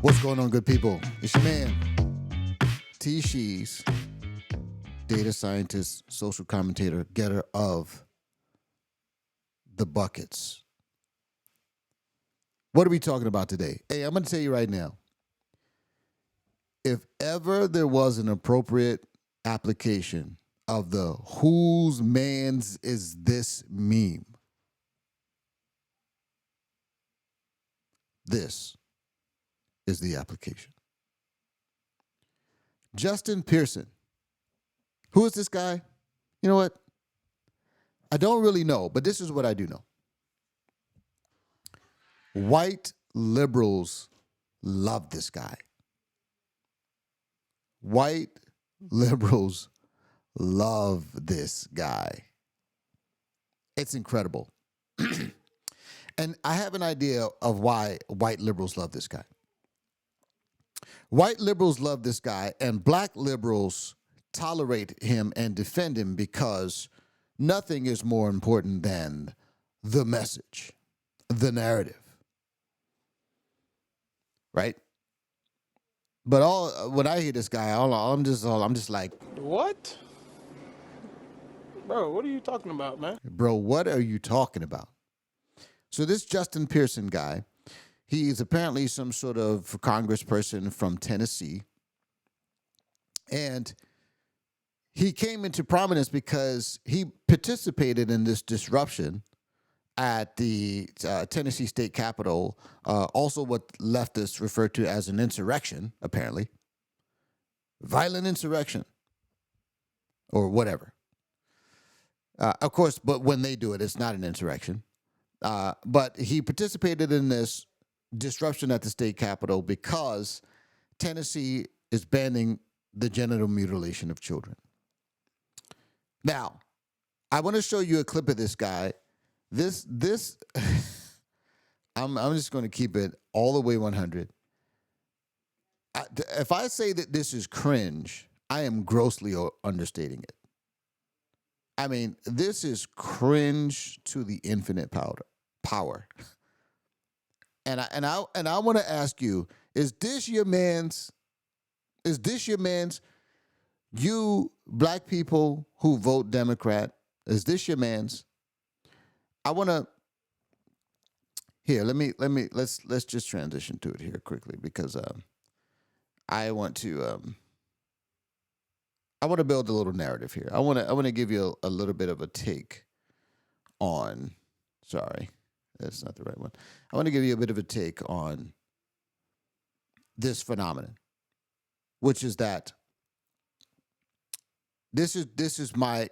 What's going on, good people? It's your man, T. Shees, data scientist, social commentator, getter of the buckets. What are we talking about today? Hey, I'm going to tell you right now. If ever there was an appropriate application of the whose man's is this meme, this is the application. Justin Pearson. Who is this guy? You know what? I don't really know, but this is what I do know. White liberals love this guy. White liberals love this guy. It's incredible. And I have an idea of why white liberals love this guy. White liberals love this guy, and black liberals tolerate him and defend him because nothing is more important than the message, the narrative. Right? But when I hear this guy, I'm just like, What? Bro, what are you talking about, man? bro, what are you talking about? So this Justin Pearson guy, he's apparently some sort of congressperson from Tennessee. And he came into prominence because he participated in this disruption at the Tennessee state capitol, also what leftists refer to as an insurrection, apparently. Violent insurrection or whatever. Of course, but when they do it, it's not an insurrection. But he participated in this disruption at the state capitol because Tennessee is banning the genital mutilation of children. Now, I want to show you a clip of this guy. This I'm just going to keep it all the way 100. If I say that this is cringe, I am grossly understating it. I mean, this is cringe to the infinite power. And I want to ask you, is this your man's? You black people who vote Democrat, is this your man's? I want to let's just transition to it here quickly because I want to build a little narrative here. I want to give you a little bit of a take on. Sorry, that's not the right one. I want to give you a bit of a take on this phenomenon, which is that this is my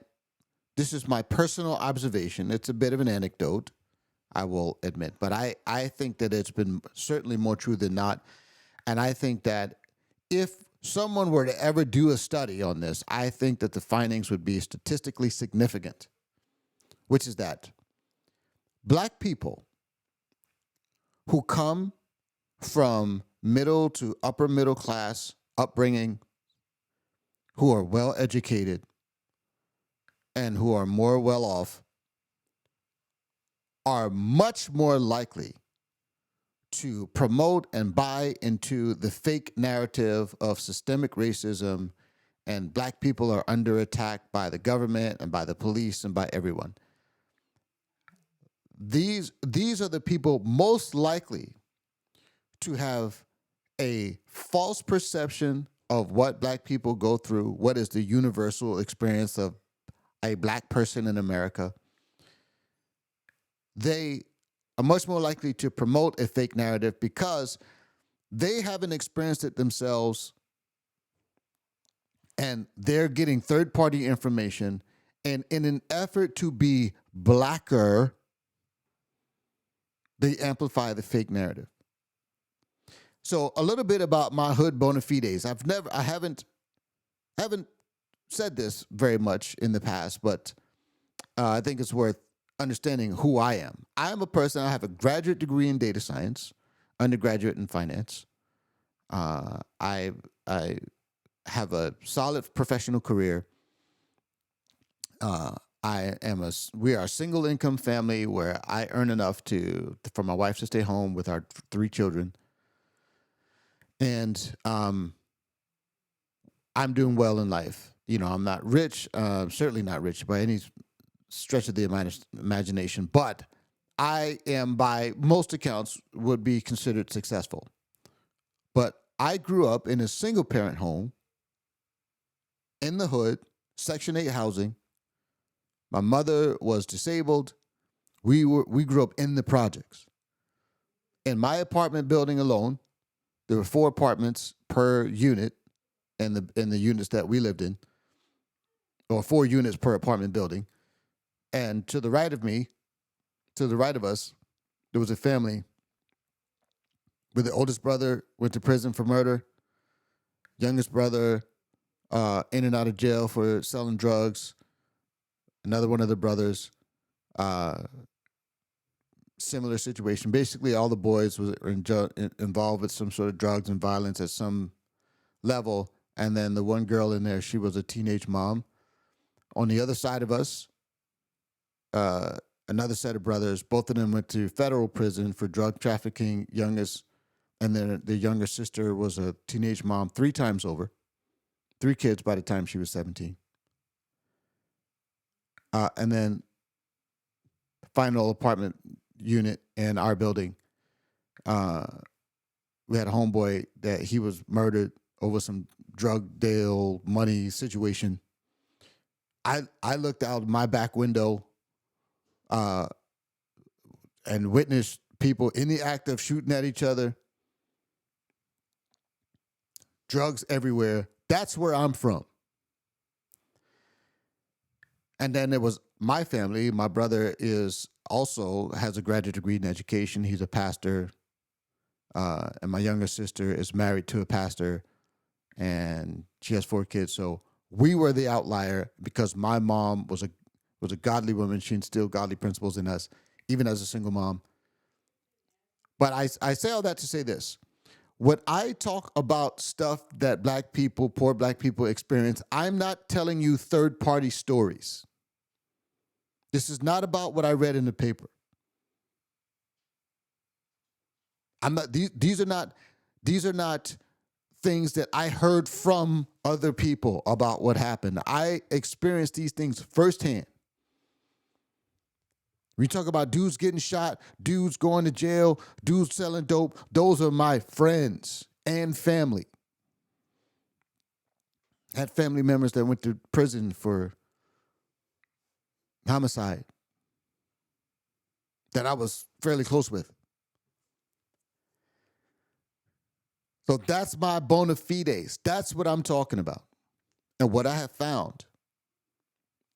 personal observation. It's a bit of an anecdote, I will admit, but I think that it's been certainly more true than not. And I think that if someone were to ever do a study on this, I think that the findings would be statistically significant, which is that black people who come from middle to upper middle class upbringing, who are well educated and who are more well off, are much more likely to promote and buy into the fake narrative of systemic racism and black people are under attack by the government and by the police and by everyone. These are the people most likely to have a false perception of what black people go through, what is the universal experience of a black person in America. They are much more likely to promote a fake narrative because they haven't experienced it themselves and they're getting third-party information. And in an effort to be blacker, they amplify the fake narrative. So a little bit about my hood bona fides. I haven't said this very much in the past, but I think it's worth understanding who I am. I am a person. I have a graduate degree in data science, undergraduate in finance. I have a solid professional career. We are a single income family where I earn enough for my wife to stay home with our 3 children. And I'm doing well in life. I'm not rich, certainly not rich by any stretch of the imagination, but I am, by most accounts, would be considered successful. But I grew up in a single parent home in the hood, Section 8 housing. My mother was disabled. We grew up in the projects. In my apartment building alone, there were 4 apartments per unit in the units that we lived in, or 4 units per apartment building. And to the right of me, to the right of us, there was a family where the oldest brother went to prison for murder, youngest brother in and out of jail for selling drugs, another one of the brothers, uh, similar situation. Basically, all the boys were involved with some sort of drugs and violence at some level. And then the one girl in there, she was a teenage mom. On the other side of us, uh, another set of brothers. Both of them went to federal prison for drug trafficking. Youngest, and then the younger sister was a teenage mom 3 times over. 3 kids by the time she was 17. And then final apartment unit in our building. We had a homeboy that he was murdered over some drug deal money situation. I looked out my back window and witnessed people in the act of shooting at each other. Drugs everywhere. That's where I'm from. And then there was my family. My brother has a graduate degree in education. He's a pastor. And my younger sister is married to a pastor, and she has 4 kids. So we were the outlier because my mom was a godly woman. She instilled godly principles in us, even as a single mom. But I say all that to say this. When I talk about stuff that poor black people experience, I'm not telling you third-party stories. This is not about what I read in the paper. I'm not. These are not things that I heard from other people about what happened. I experienced these things firsthand. We talk about dudes getting shot, dudes going to jail, dudes selling dope. Those are my friends and family. Had family members that went to prison for homicide that I was fairly close with. So that's my bona fides. That's what I'm talking about. And what I have found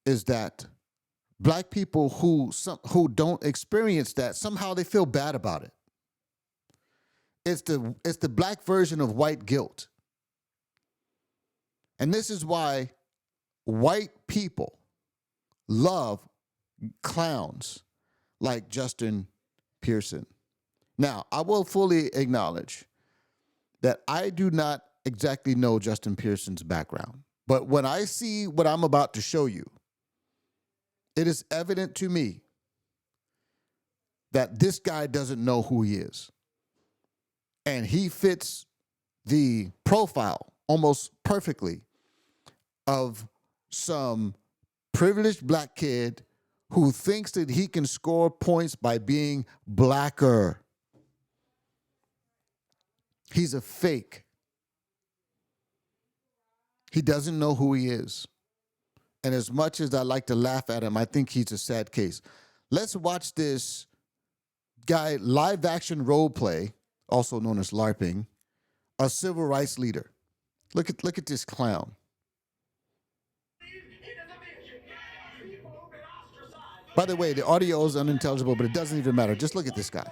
is that black people who don't experience that, somehow they feel bad about it. It's the black version of white guilt. And this is why white people love clowns like Justin Pearson. Now, I will fully acknowledge that I do not exactly know Justin Pearson's background. But when I see what I'm about to show you, it is evident to me that this guy doesn't know who he is. And he fits the profile almost perfectly of some privileged black kid who thinks that he can score points by being blacker. He's a fake. He doesn't know who he is. And as much as I like to laugh at him, I think he's a sad case. Let's watch this guy live action role play, also known as LARPing, a civil rights leader. Look at this clown. By the way, the audio is unintelligible, but it doesn't even matter. Just look at this guy.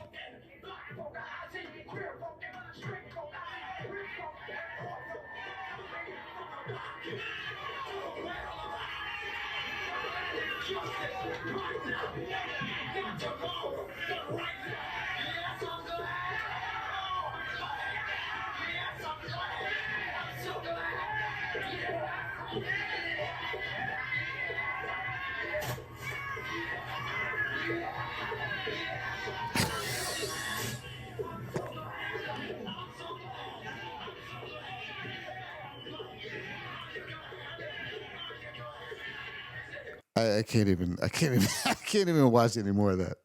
I can't even I can't even I can't even watch any more of that.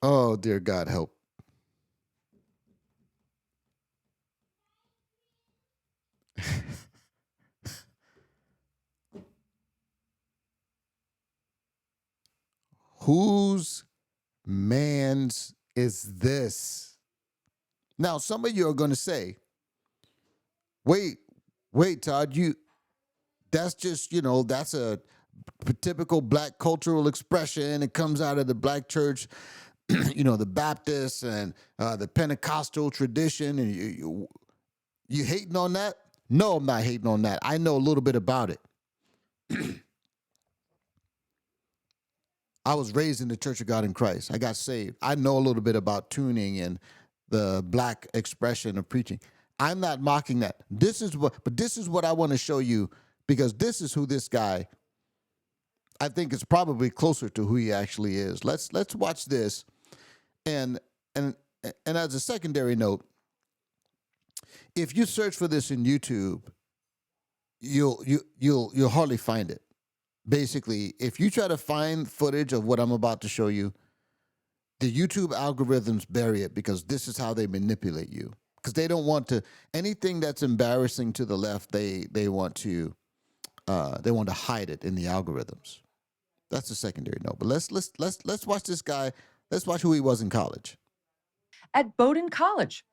Oh dear God, help. Whose man's is this? Now, some of you are going to say, wait, wait, Todd, that's just, that's a typical black cultural expression. It comes out of the black church, the Baptist and the Pentecostal tradition. And you hating on that? No, I'm not hating on that. I know a little bit about it. I was raised in the Church of God in Christ. I got saved. I know a little bit about tuning and the black expression of preaching. I'm not mocking that. But this is what I want to show you, because this is who this guy, I think, is probably closer to who he actually is. Let's watch this. And as a secondary note, if you search for this in YouTube, you'll hardly find it. Basically, if you try to find footage of what I'm about to show you, the YouTube algorithms bury it, because this is how they manipulate you. Because they don't want to, anything that's embarrassing to the left, they want to hide it in the algorithms. That's a secondary note. But let's watch this guy. Let's watch who he was in college. At Bowdoin College.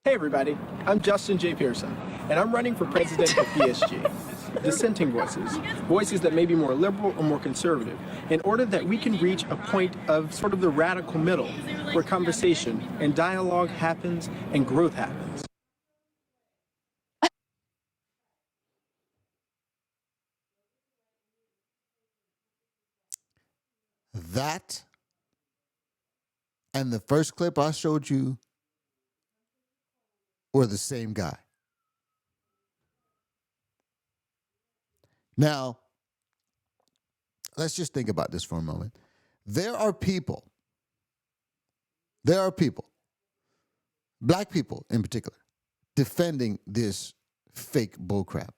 Hey everybody, I'm Justin J. Pearson, and I'm running for president of PSG. Dissenting voices, voices that may be more liberal or more conservative, in order that we can reach a point of sort of the radical middle, where conversation and dialogue happens and growth happens. That and the first clip I showed you were the same guy. Now, let's just think about this for a moment. There are people, black people in particular, defending this fake bullcrap.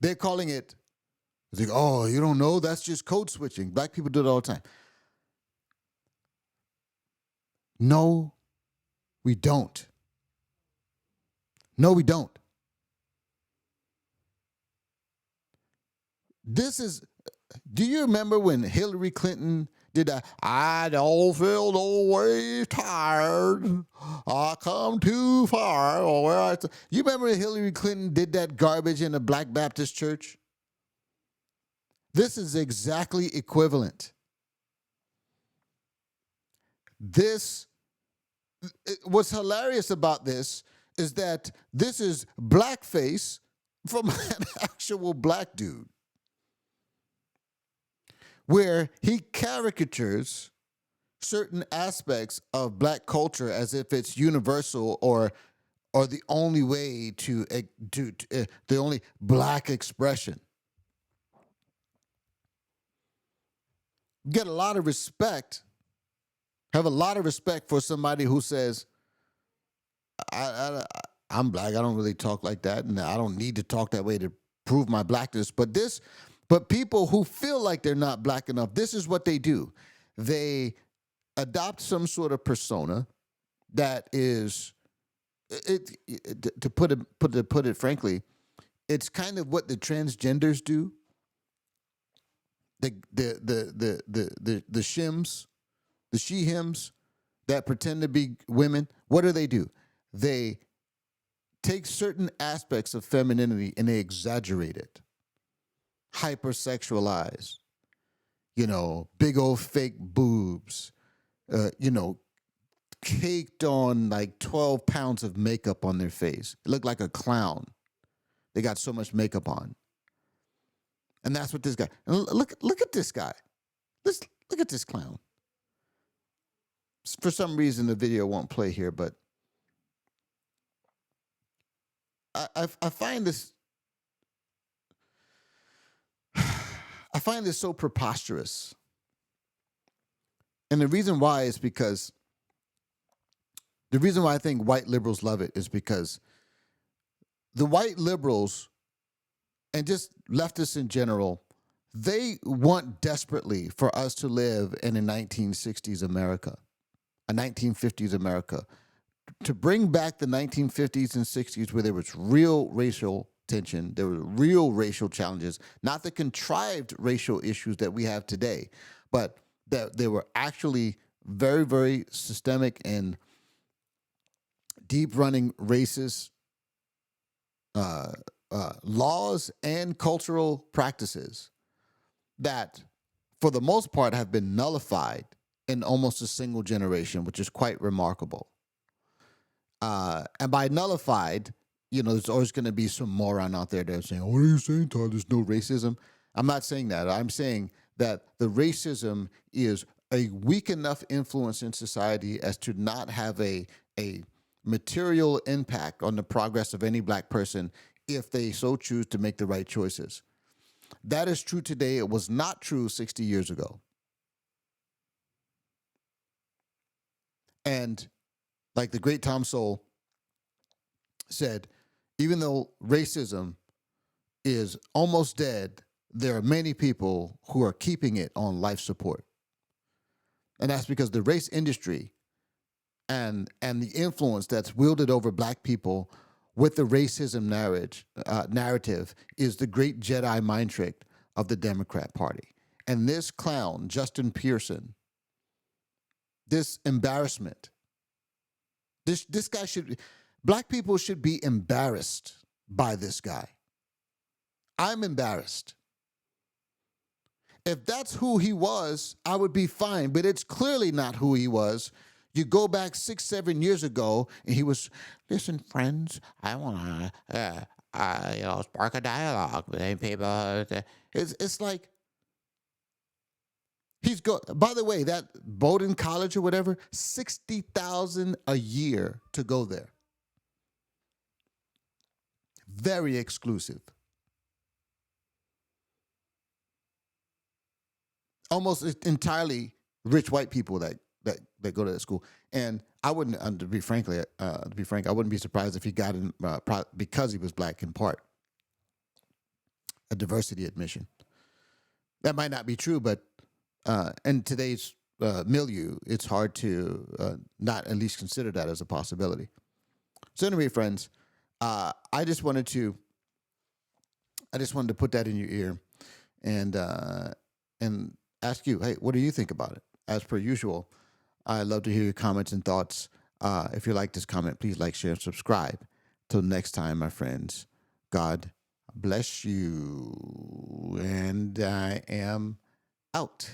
They're calling it, it's like, oh, you don't know? That's just code switching. Black people do it all the time. No, we don't. No, we don't. Do you remember when Hillary Clinton did that? I don't feel no way tired. I come too far. You remember when Hillary Clinton did that garbage in a Black Baptist church? This is exactly equivalent. What's hilarious about this is that this is blackface from an actual black dude, where he caricatures certain aspects of black culture as if it's universal or the only way to the only black expression. Get a lot of respect. Have a lot of respect for somebody who says, I'm black. I don't really talk like that, and I don't need to talk that way to prove my blackness. But people who feel like they're not black enough, this is what they do. They adopt some sort of persona that is, to put it frankly, it's kind of what the transgenders do. The shims, the she-hims that pretend to be women. What do? They take certain aspects of femininity and they exaggerate it. Hypersexualize, big old fake boobs, caked on like 12 pounds of makeup on their face. It looked like a clown. They got so much makeup on. And that's what this guy, and look at this guy. Look at this clown. For some reason, the video won't play here, but I find this so preposterous. And the reason why is because the reason why I think white liberals love it is because the white liberals and just leftists in general, they want desperately for us to live in a 1960s America, a 1950s America, to bring back the 1950s and 60s where there was real racial tension, there were real racial challenges, not the contrived racial issues that we have today, but that they were actually very, very systemic and deep running racist laws and cultural practices that, for the most part, have been nullified in almost a single generation, which is quite remarkable. And by nullified, there's always going to be some moron out there that's saying, "What are you saying, Todd? There's no racism." I'm not saying that. I'm saying that the racism is a weak enough influence in society as to not have a material impact on the progress of any black person if they so choose to make the right choices. That is true today. It was not true 60 years ago. And like the great Tom Sowell said, even though racism is almost dead, there are many people who are keeping it on life support. And that's because the race industry and the influence that's wielded over black people with the racism narrative is the great Jedi mind trick of the Democrat Party. And this clown, Justin Pearson, this embarrassment, this guy black people should be embarrassed by this guy. I'm embarrassed. If that's who he was, I would be fine, but it's clearly not who he was. You go back 6, 7 years ago, and he was, "Listen, friends, I want to, spark a dialogue with people." It's like by the way, that Bowdoin College or whatever, $60,000 a year to go there. Very exclusive. Almost entirely rich white people that go to that school. And I wouldn't, to be frank, I wouldn't be surprised if he got in because he was black, in part, a diversity admission. That might not be true, but in today's milieu, it's hard to not at least consider that as a possibility. So anyway, friends, I just wanted to put that in your ear and ask you, hey, what do you think about it? As per usual, I'd love to hear your comments and thoughts. If you like this comment, please like, share, and subscribe. Till next time, my friends, God bless you. And I am out.